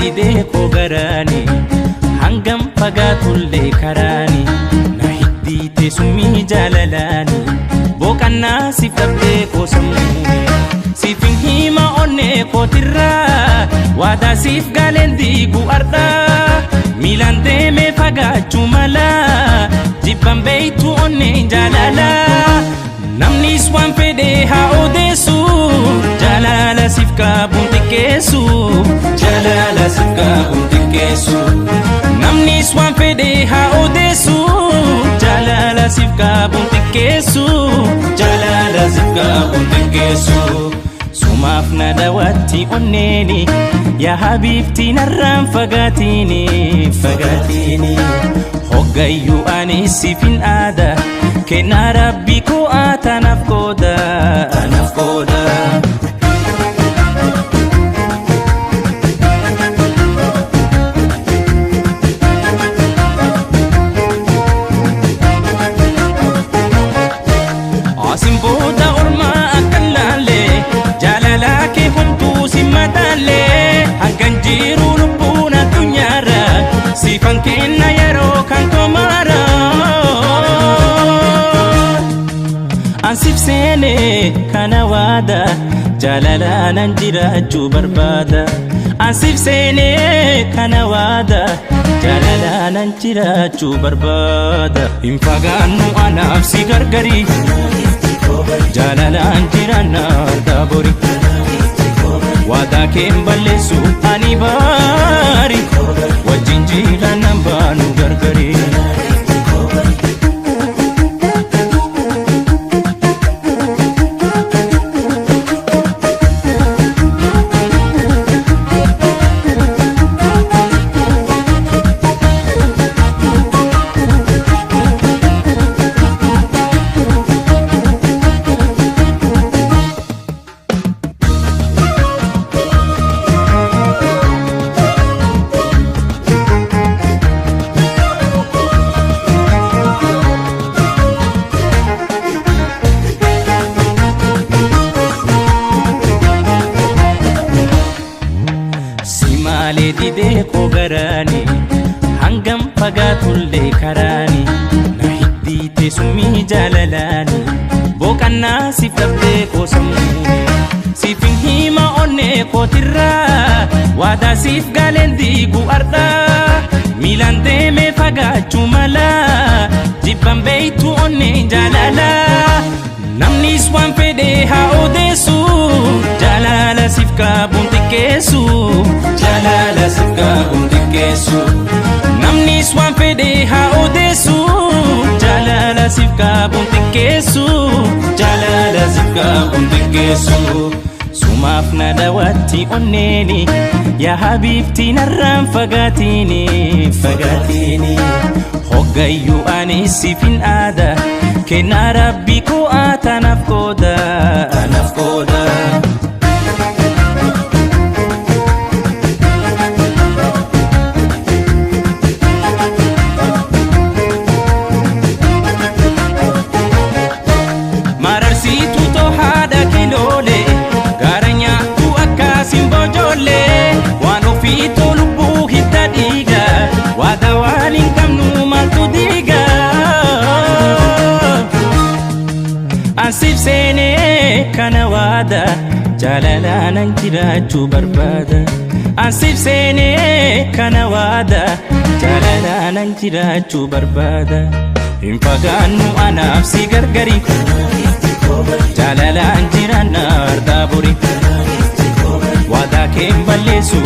didee koo garaani hangam fagaatullee karaani na hiddiite summii jaalalaani boqannaa siif dhabdee koo sammuuni siifin hima onnee kootirraa waadaa siif gaaleen diigu ardhaa miilaan deemee fagaachuu malaa jibban beeytu onneen jaalalaa namnis waan fedhee haa odeessu jaalala siif qabuun xiqqeessu jaalala siif qabuun xiqqeessu namnis waan fedhee haa odeessu jaalala siif qabuun xiqqeessu jaalala siif qabuun xiqqeessu sumaaf na daawwatti onneeni yaa habiibti narraan fagaatini fagaatini hoggayyuu ani siifin aada kennaa rabbi koo atanaaf qooda anaaf qooda asin booda ormaa akkan laalee jaalala kee hunduu si madaalee hangan jiru lubbuun addunyaarra siifan kenna yeroo kan komaara ansif seene kana waada jaalala nan jiraachuu barbaada ansif seene kana waada jaalala nan jiraachuu barbaada hin fagaannu anaaf si gargari jaalalaan jiraanna argaa bori waadaa keen balleessu ani baari wajjin jiraannan baanu gargari didee koo garaani hangam fagaatullee karaani na hiddiite summii jaalalaani boqannaa siif dhabdee koo sammuuni siifin hima onnee kootirraa waadaa siif gaaleen diigu ardhaa miilaan deemee fagaachuu malaa jibban beeytu onneen jaalalaa namnis waan fedhee haa odeessu jaalala siif qabuun xiqqeessu jaalala siif qabuun xiqqeessu namnis waan fedhee haa odeessu jaalala siif qabuun xiqqeessu jaalala siif qabuun xiqqeessu sumaaf na daawwatti onneeni yaa habiibti narraan fagaatini fagaatini hoggayyuu ani siifin aada kennaa rabbi koo atanaaf qooda anaaf qooda mararsiitu too haadha kiloolee gaara nyaattu akkaasin bojoolee waan ofiitoo lubbuu hidda dhiiga waadaa waan hin qabnu maaltu diiga ansif seene kana waada jaalala nan jiraachuu barbaada ansif seene kana waada jaalala nan jiraachuu barbaada hin fagaannu anaaf si gargari jaalalaan jiraanna argaa bori waadaa keen balleessu